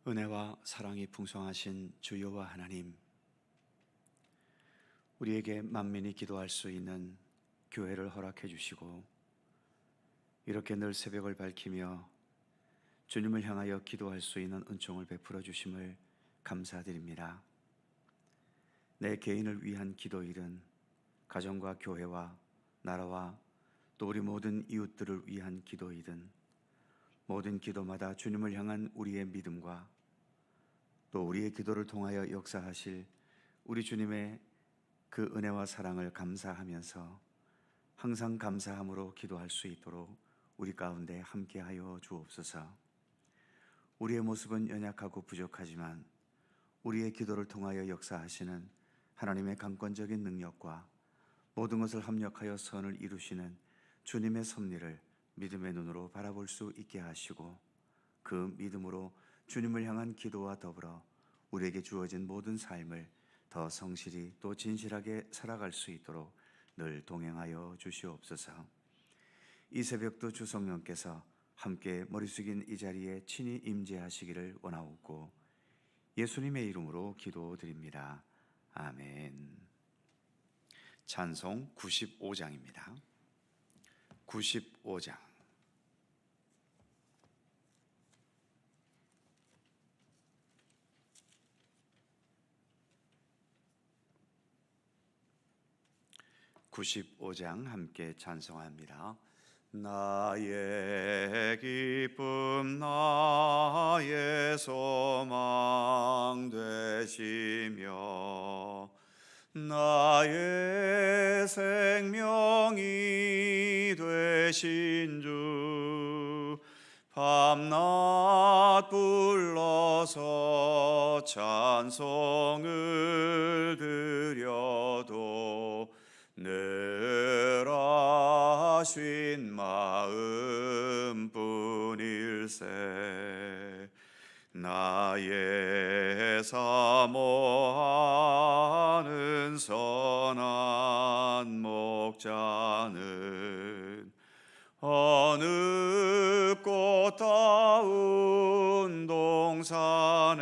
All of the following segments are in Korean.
은혜와 사랑이 풍성하신 주 여호와 하나님, 우리에게 만민이 기도할 수 있는 교회를 허락해 주시고 이렇게 늘 새벽을 밝히며 주님을 향하여 기도할 수 있는 은총을 베풀어 주심을 감사드립니다. 내 개인을 위한 기도일은 가정과 교회와 나라와 또 우리 모든 이웃들을 위한 기도이든 모든 기도마다 주님을 향한 우리의 믿음과 또 우리의 기도를 통하여 역사하실 우리 주님의 그 은혜와 사랑을 감사하면서 항상 감사함으로 기도할 수 있도록 우리 가운데 함께하여 주옵소서. 우리의 모습은 연약하고 부족하지만 우리의 기도를 통하여 역사하시는 하나님의 강권적인 능력과 모든 것을 합력하여 선을 이루시는 주님의 섭리를 믿음의 눈으로 바라볼 수 있게 하시고 그 믿음으로 주님을 향한 기도와 더불어 우리에게 주어진 모든 삶을 더 성실히 또 진실하게 살아갈 수 있도록 늘 동행하여 주시옵소서. 이 새벽도 주 성령께서 함께 머리 숙인 이 자리에 친히 임재하시기를 원하옵고 예수님의 이름으로 기도드립니다. 아멘. 찬송 95장입니다. 95장. 함께 찬송합니다. 나의 기쁨 나의 소망 되시며 나의 생명이 되신 주 밤낮 불러서 찬송을 드려도 늘 아신 마음뿐일세. 나의 사모하는 선한 목자는 어느 꽃다운 동산에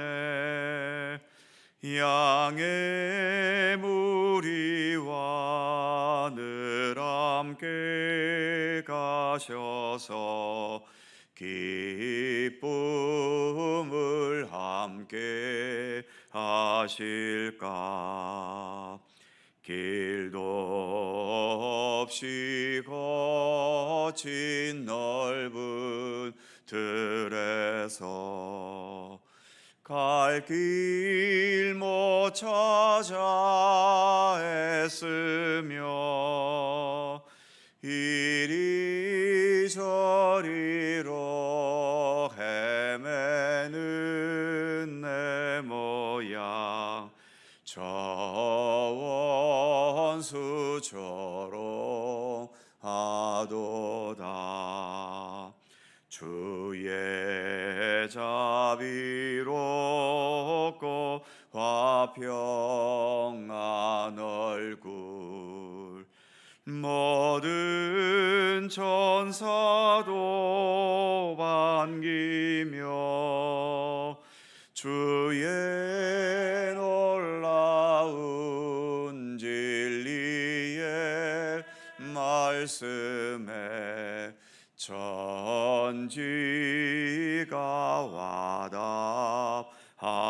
양의 무리와 늘 함께 가셔서 기쁨을 함께 하실까. 길도 없이 거친 넓은 들에서 갈 길 못 찾아 애쓰며 이리저리로 헤매는 내 모양 저 원수처럼 하도다. 주의 자비롭고 화평한 얼굴 모든 천사도 반기며 주의 놀라운 진리의 말씀에 천지가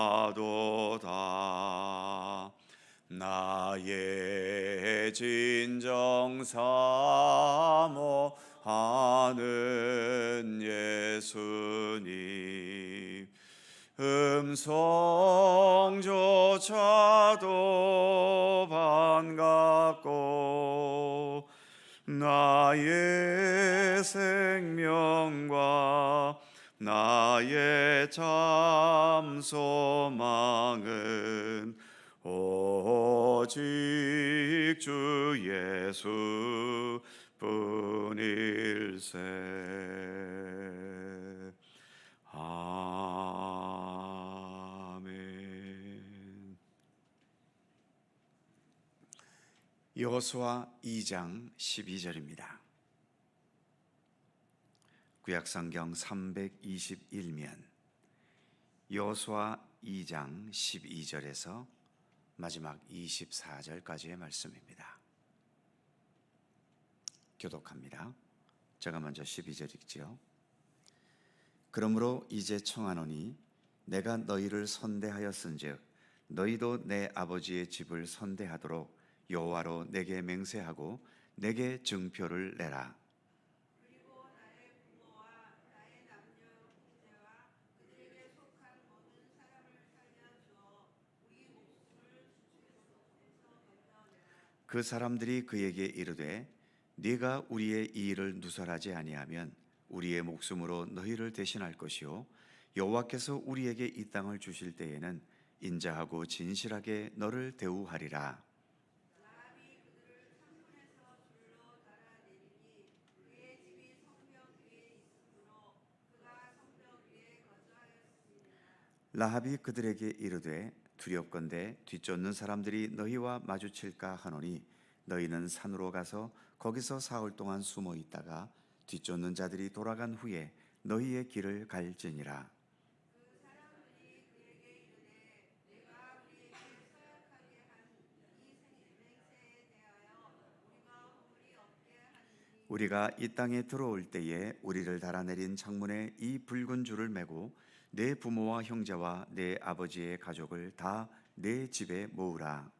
와답하도다. 나의 진정 사모하는 예수님 음성조차도 반갑고 나의 생명과 나의 참 소망은 오직 주 예수 뿐일세. 아멘. 여호수아 2장 12절입니다. 구약성경 321면 여호수아 2장 12절에서 마지막 24절까지의 말씀입니다. 교독합니다. 제가 먼저 12절 읽지요. 그러므로 이제 청하노니 내가 너희를 선대하였은즉 너희도 내 아버지의 집을 선대하도록 여호와로 내게 맹세하고 내게 증표를 내라. 그 사람들이 그에게 이르되 네가 우리의 이 일을 누설하지 아니하면 우리의 목숨으로 너희를 대신할 것이요 여호와께서 우리에게 이 땅을 주실 때에는 인자하고 진실하게 너를 대우하리라. 라합이 그들에게 이르되 두렵건대 뒤쫓는 사람들이 너희와 마주칠까 하노니 너희는 산으로 가서 거기서 사흘 동안 숨어 있다가 뒤쫓는 자들이 돌아간 후에 너희의 길을 갈지니라. 우리가 이 땅에 들어올 때에 우리를 달아내린 창문에 이 붉은 줄을 매고 내 부모와 형제와 내 아버지의 가족을 다 내 집에 모으라.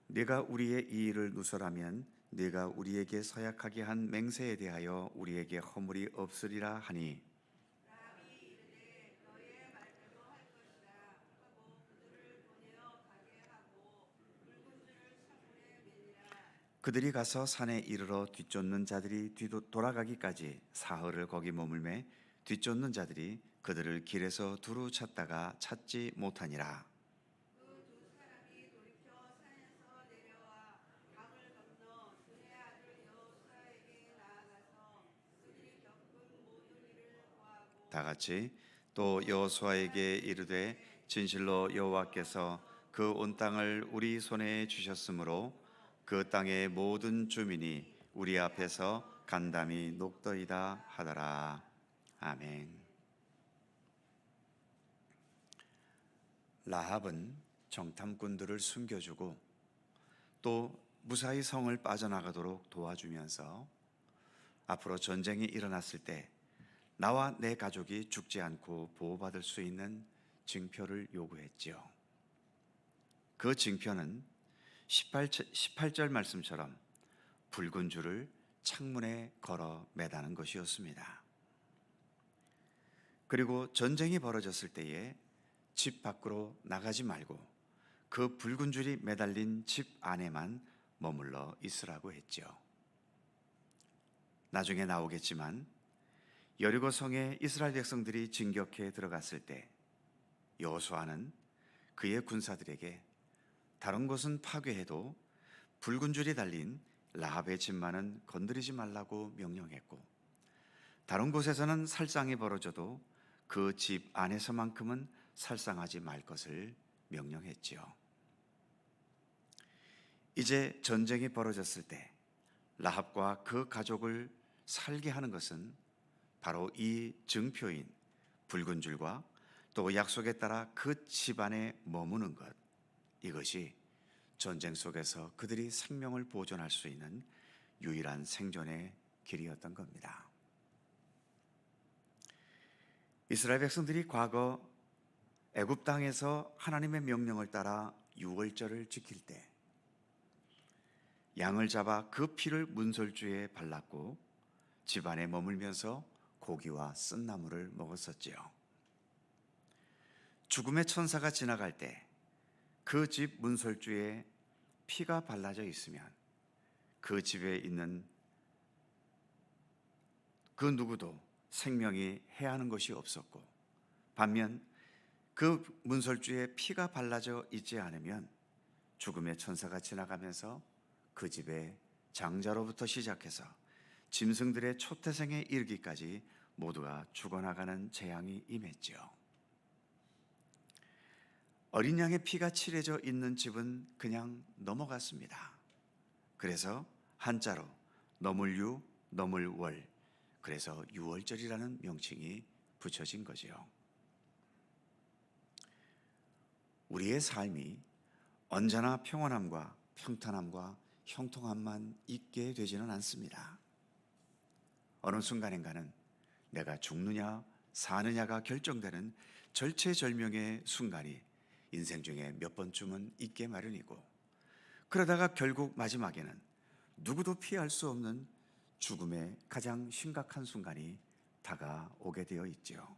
네가 우리의 이 일을 누설하면 네가 우리에게 서약하게 한 맹세에 대하여 우리에게 허물이 없으리라 하니 그들이 가서 산에 이르러 뒤쫓는 자들이 돌아가기까지 사흘을 거기 머물매 뒤쫓는 자들이 그들을 길에서 두루 찾다가 찾지 못하니라. 다 같이 또 여호수아에게 이르되 진실로 여호와께서 그 온 땅을 우리 손에 주셨으므로 그 땅의 모든 주민이 우리 앞에서 간담이 녹더이다 하더라. 아멘. 라합은 정탐꾼들을 숨겨주고 또 무사히 성을 빠져나가도록 도와주면서 앞으로 전쟁이 일어났을 때 나와 내 가족이 죽지 않고 보호받을 수 있는 증표를 요구했지요. 그 증표는 18절 말씀처럼 붉은 줄을 창문에 걸어 매다는 것이었습니다. 그리고 전쟁이 벌어졌을 때에 집 밖으로 나가지 말고 그 붉은 줄이 매달린 집 안에만 머물러 있으라고 했죠. 나중에 나오겠지만 여리고 성에 이스라엘 백성들이 진격해 들어갔을 때 여호수아는 그의 군사들에게 다른 곳은 파괴해도 붉은 줄이 달린 라합의 집만은 건드리지 말라고 명령했고 다른 곳에서는 살상이 벌어져도 그 집 안에서만큼은 살상하지 말 것을 명령했지요. 이제 전쟁이 벌어졌을 때 라합과 그 가족을 살게 하는 것은 바로 이 증표인 붉은 줄과 또 약속에 따라 그 집안에 머무는 것, 이것이 전쟁 속에서 그들이 생명을 보존할 수 있는 유일한 생존의 길이었던 겁니다. 이스라엘 백성들이 과거 애굽 땅에서 하나님의 명령을 따라 유월절을 지킬 때 양을 잡아 그 피를 문설주에 발랐고 집안에 머물면서 고기와 쓴 나물을 먹었었지요. 죽음의 천사가 지나갈 때 그 집 문설주에 피가 발라져 있으면 그 집에 있는 그 누구도 생명이 해하는 것이 없었고 반면 그 문설주에 피가 발라져 있지 않으면 죽음의 천사가 지나가면서 그 집에 장자로부터 시작해서 짐승들의 초태생에 이르기까지 모두가 죽어나가는 재앙이 임했지요. 어린 양의 피가 칠해져 있는 집은 그냥 넘어갔습니다. 그래서 한자로 너물유, 너물월, 그래서 유월절이라는 명칭이 붙여진 거지요. 우리의 삶이 언제나 평온함과 평탄함과 형통함만 있게 되지는 않습니다. 어느 순간인가는 내가 죽느냐 사느냐가 결정되는 절체절명의 순간이 인생 중에 몇 번쯤은 있게 마련이고, 그러다가 결국 마지막에는 누구도 피할 수 없는 죽음의 가장 심각한 순간이 다가오게 되어 있지요.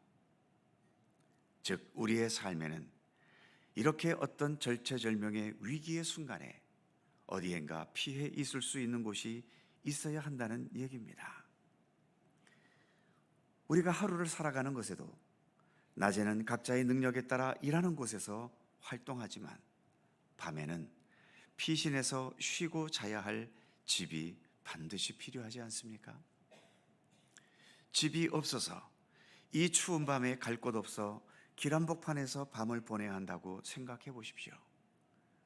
즉 우리의 삶에는 이렇게 어떤 절체절명의 위기의 순간에 어디엔가 피해 있을 수 있는 곳이 있어야 한다는 얘기입니다. 우리가 하루를 살아가는 것에도 낮에는 각자의 능력에 따라 일하는 곳에서 활동하지만 밤에는 피신해서 쉬고 자야 할 집이 반드시 필요하지 않습니까? 집이 없어서 이 추운 밤에 갈 곳 없어 길 한복판에서 밤을 보내야 한다고 생각해 보십시오.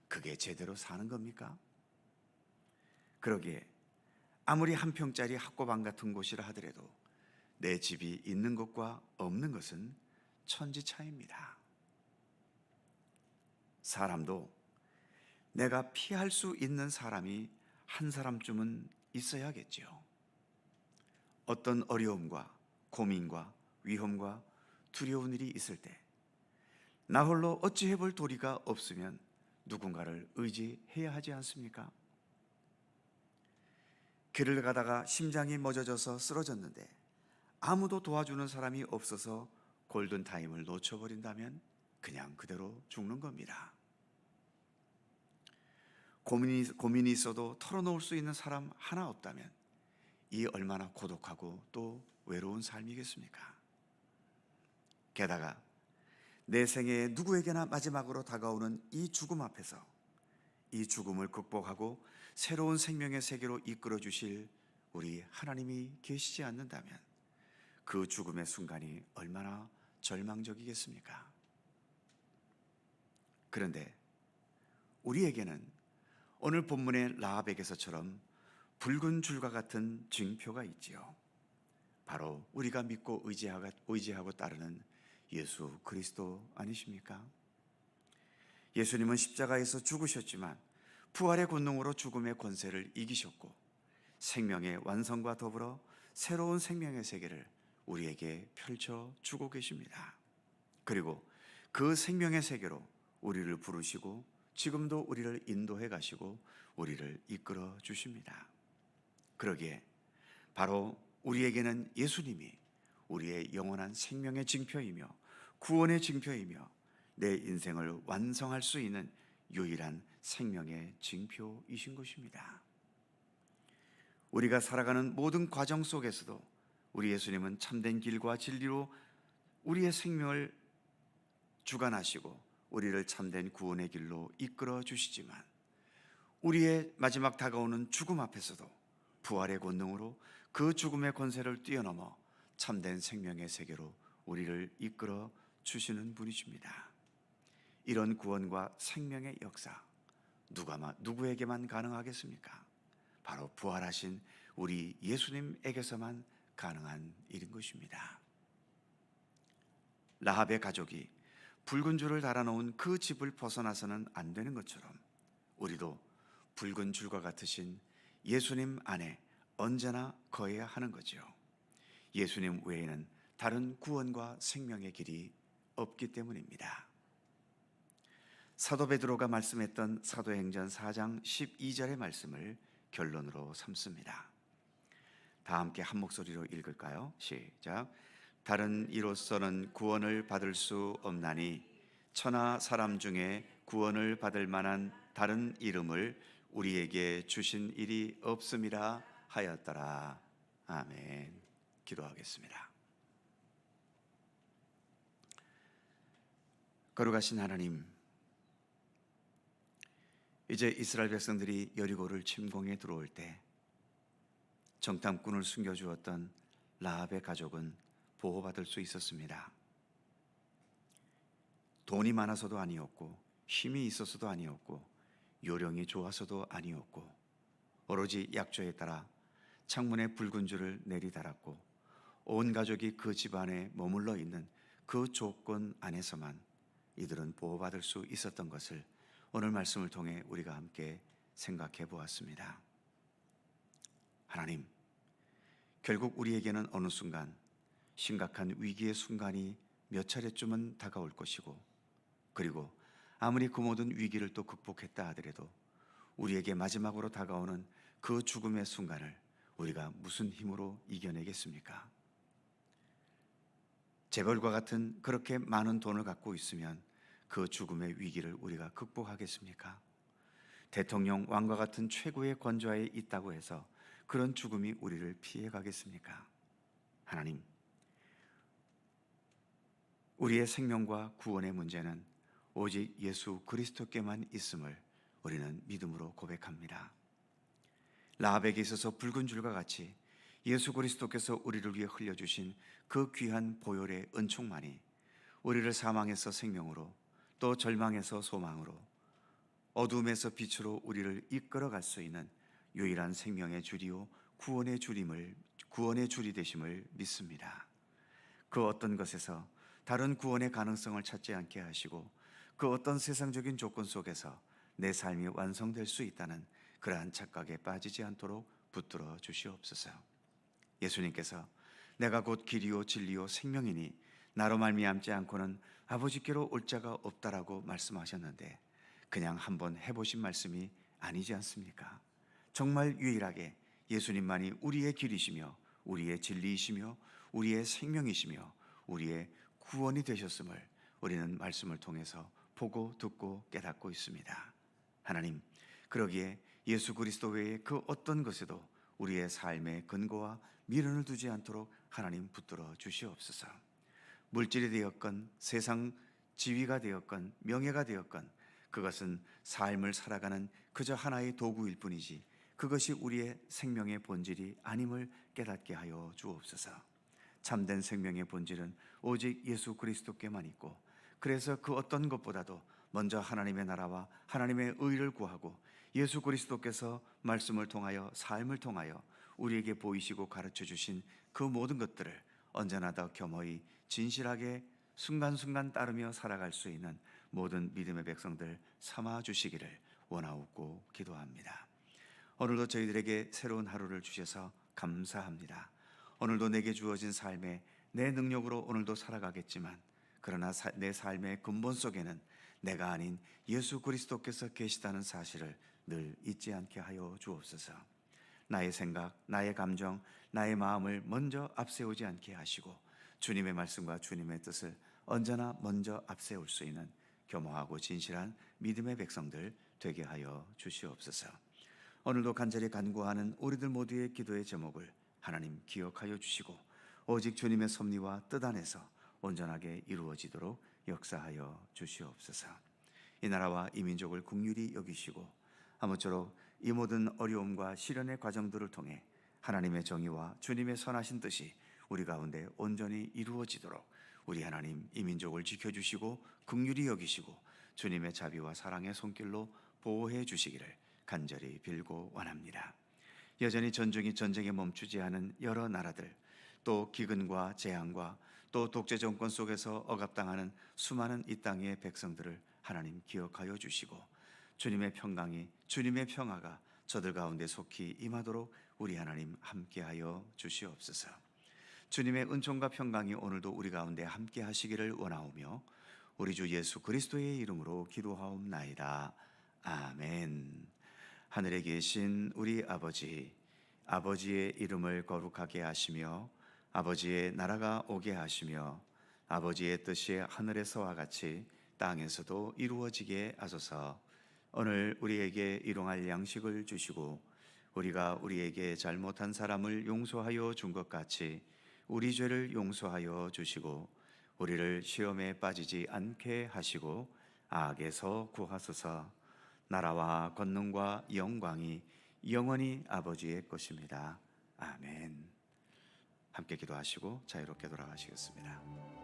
그게 제대로 사는 겁니까? 그러기에 아무리 한 평짜리 학고방 같은 곳이라 하더라도 내 집이 있는 것과 없는 것은 천지 차이입니다. 사람도 내가 피할 수 있는 사람이 한 사람쯤은 있어야겠지요. 어떤 어려움과 고민과 위험과 두려운 일이 있을 때 나 홀로 어찌 해볼 도리가 없으면 누군가를 의지해야 하지 않습니까? 길을 가다가 심장이 멎어져서 쓰러졌는데 아무도 도와주는 사람이 없어서 골든타임을 놓쳐버린다면 그냥 그대로 죽는 겁니다. 고민이 있어도 털어놓을 수 있는 사람 하나 없다면 이 얼마나 고독하고 또 외로운 삶이겠습니까? 게다가 내 생애에 누구에게나 마지막으로 다가오는 이 죽음 앞에서 이 죽음을 극복하고 새로운 생명의 세계로 이끌어 주실 우리 하나님이 계시지 않는다면 그 죽음의 순간이 얼마나 절망적이겠습니까? 그런데 우리에게는 오늘 본문의 라합에게서처럼 붉은 줄과 같은 징표가 있지요. 바로 우리가 믿고 의지하고 따르는 예수 그리스도 아니십니까? 예수님은 십자가에서 죽으셨지만 부활의 권능으로 죽음의 권세를 이기셨고 생명의 완성과 더불어 새로운 생명의 세계를 우리에게 펼쳐주고 계십니다. 그리고 그 생명의 세계로 우리를 부르시고 지금도 우리를 인도해 가시고 우리를 이끌어 주십니다. 그러기에 바로 우리에게는 예수님이 우리의 영원한 생명의 징표이며 구원의 징표이며 내 인생을 완성할 수 있는 유일한 생명의 징표이신 것입니다. 우리가 살아가는 모든 과정 속에서도 우리 예수님은 참된 길과 진리로 우리의 생명을 주관하시고 우리를 참된 구원의 길로 이끌어 주시지만 우리의 마지막 다가오는 죽음 앞에서도 부활의 권능으로 그 죽음의 권세를 뛰어넘어 참된 생명의 세계로 우리를 이끌어 주시는 분이십니다. 이런 구원과 생명의 역사 누구에게만 가능하겠습니까? 바로 부활하신 우리 예수님에게서만 가능한 일인 것입니다. 라합의 가족이 붉은 줄을 달아놓은 그 집을 벗어나서는 안 되는 것처럼 우리도 붉은 줄과 같으신 예수님 안에 언제나 거해야 하는 거죠. 예수님 외에는 다른 구원과 생명의 길이 없기 때문입니다. 사도 베드로가 말씀했던 사도행전 4장 12절의 말씀을 결론으로 삼습니다. 다 함께 한 목소리로 읽을까요? 시작. 다른 이로서는 구원을 받을 수 없나니 천하 사람 중에 구원을 받을 만한 다른 이름을 우리에게 주신 일이 없음이라 하였더라. 아멘. 기도하겠습니다. 거룩하신 하나님, 이제 이스라엘 백성들이 여리고를 침공해 들어올 때 정탐꾼을 숨겨주었던 라합의 가족은 보호받을 수 있었습니다. 돈이 많아서도 아니었고, 힘이 있어서도 아니었고, 요령이 좋아서도 아니었고, 오로지 약조에 따라 창문에 붉은 줄을 내리달았고 온 가족이 그 집안에 머물러 있는 그 조건 안에서만 이들은 보호받을 수 있었던 것을 오늘 말씀을 통해 우리가 함께 생각해 보았습니다. 하나님, 결국 우리에게는 어느 순간 심각한 위기의 순간이 몇 차례쯤은 다가올 것이고, 그리고 아무리 그 모든 위기를 또 극복했다 하더라도 우리에게 마지막으로 다가오는 그 죽음의 순간을 우리가 무슨 힘으로 이겨내겠습니까? 재벌과 같은 그렇게 많은 돈을 갖고 있으면 그 죽음의 위기를 우리가 극복하겠습니까? 대통령, 왕과 같은 최고의 권좌에 있다고 해서 그런 죽음이 우리를 피해 가겠습니까? 하나님, 우리의 생명과 구원의 문제는 오직 예수 그리스도께만 있음을 우리는 믿음으로 고백합니다. 라합에게 있어서 붉은 줄과 같이 예수 그리스도께서 우리를 위해 흘려주신 그 귀한 보혈의 은총만이 우리를 사망에서 생명으로, 또 절망에서 소망으로, 어두움에서 빛으로 우리를 이끌어갈 수 있는 유일한 생명의 줄이요 구원의 줄이 되심을 믿습니다. 그 어떤 것에서 다른 구원의 가능성을 찾지 않게 하시고, 그 어떤 세상적인 조건 속에서 내 삶이 완성될 수 있다는 그러한 착각에 빠지지 않도록 붙들어 주시옵소서. 예수님께서 내가 곧 길이요 진리요 생명이니 나로 말미암지 않고는 아버지께로 올 자가 없다라고 말씀하셨는데, 그냥 한번 해보신 말씀이 아니지 않습니까? 정말 유일하게 예수님만이 우리의 길이시며 우리의 진리이시며 우리의 생명이시며 우리의 구원이 되셨음을 우리는 말씀을 통해서 보고 듣고 깨닫고 있습니다. 하나님, 그러기에 예수 그리스도 외에 그 어떤 것에도 우리의 삶의 근거와 미련을 두지 않도록 하나님 붙들어 주시옵소서. 물질이 되었건 세상 지위가 되었건 명예가 되었건 그것은 삶을 살아가는 그저 하나의 도구일 뿐이지 그것이 우리의 생명의 본질이 아님을 깨닫게 하여 주옵소서. 참된 생명의 본질은 오직 예수 그리스도께만 있고, 그래서 그 어떤 것보다도 먼저 하나님의 나라와 하나님의 의를 구하고 예수 그리스도께서 말씀을 통하여 삶을 통하여 우리에게 보이시고 가르쳐 주신 그 모든 것들을 언제나 더 겸허히 진실하게 순간순간 따르며 살아갈 수 있는 모든 믿음의 백성들 삼아 주시기를 원하옵고 기도합니다. 오늘도 저희들에게 새로운 하루를 주셔서 감사합니다. 오늘도 내게 주어진 삶에 내 능력으로 오늘도 살아가겠지만, 그러나 내 삶의 근본 속에는 내가 아닌 예수 그리스도께서 계시다는 사실을 늘 잊지 않게 하여 주옵소서. 나의 생각, 나의 감정, 나의 마음을 먼저 앞세우지 않게 하시고 주님의 말씀과 주님의 뜻을 언제나 먼저 앞세울 수 있는 겸허하고 진실한 믿음의 백성들 되게 하여 주시옵소서. 오늘도 간절히 간구하는 우리들 모두의 기도의 제목을 하나님 기억하여 주시고 오직 주님의 섭리와 뜻 안에서 온전하게 이루어지도록 역사하여 주시옵소서. 이 나라와 이 민족을 긍휼히 여기시고 아무쪼록 이 모든 어려움과 시련의 과정들을 통해 하나님의 정의와 주님의 선하신 뜻이 우리 가운데 온전히 이루어지도록 우리 하나님 이 민족을 지켜주시고 긍휼히 여기시고 주님의 자비와 사랑의 손길로 보호해 주시기를 간절히 빌고 원합니다. 여전히 전쟁에 멈추지 않은 여러 나라들, 또 기근과 재앙과 또 독재 정권 속에서 억압당하는 수많은 이 땅의 백성들을 하나님 기억하여 주시고 주님의 평강이, 주님의 평화가 저들 가운데 속히 임하도록 우리 하나님 함께하여 주시옵소서. 주님의 은총과 평강이 오늘도 우리 가운데 함께 하시기를 원하오며 우리 주 예수 그리스도의 이름으로 기도하옵나이다. 아멘. 하늘에 계신 우리 아버지, 아버지의 이름을 거룩하게 하시며 아버지의 나라가 오게 하시며 아버지의 뜻이 하늘에서와 같이 땅에서도 이루어지게 하소서. 오늘 우리에게 일용할 양식을 주시고 우리가 우리에게 잘못한 사람을 용서하여 준 것 같이 우리 죄를 용서하여 주시고 우리를 시험에 빠지지 않게 하시고 악에서 구하소서. 나라와 권능과 영광이 영원히 아버지의 것입니다. 아멘. 함께 기도하시고 자유롭게 돌아가시겠습니다.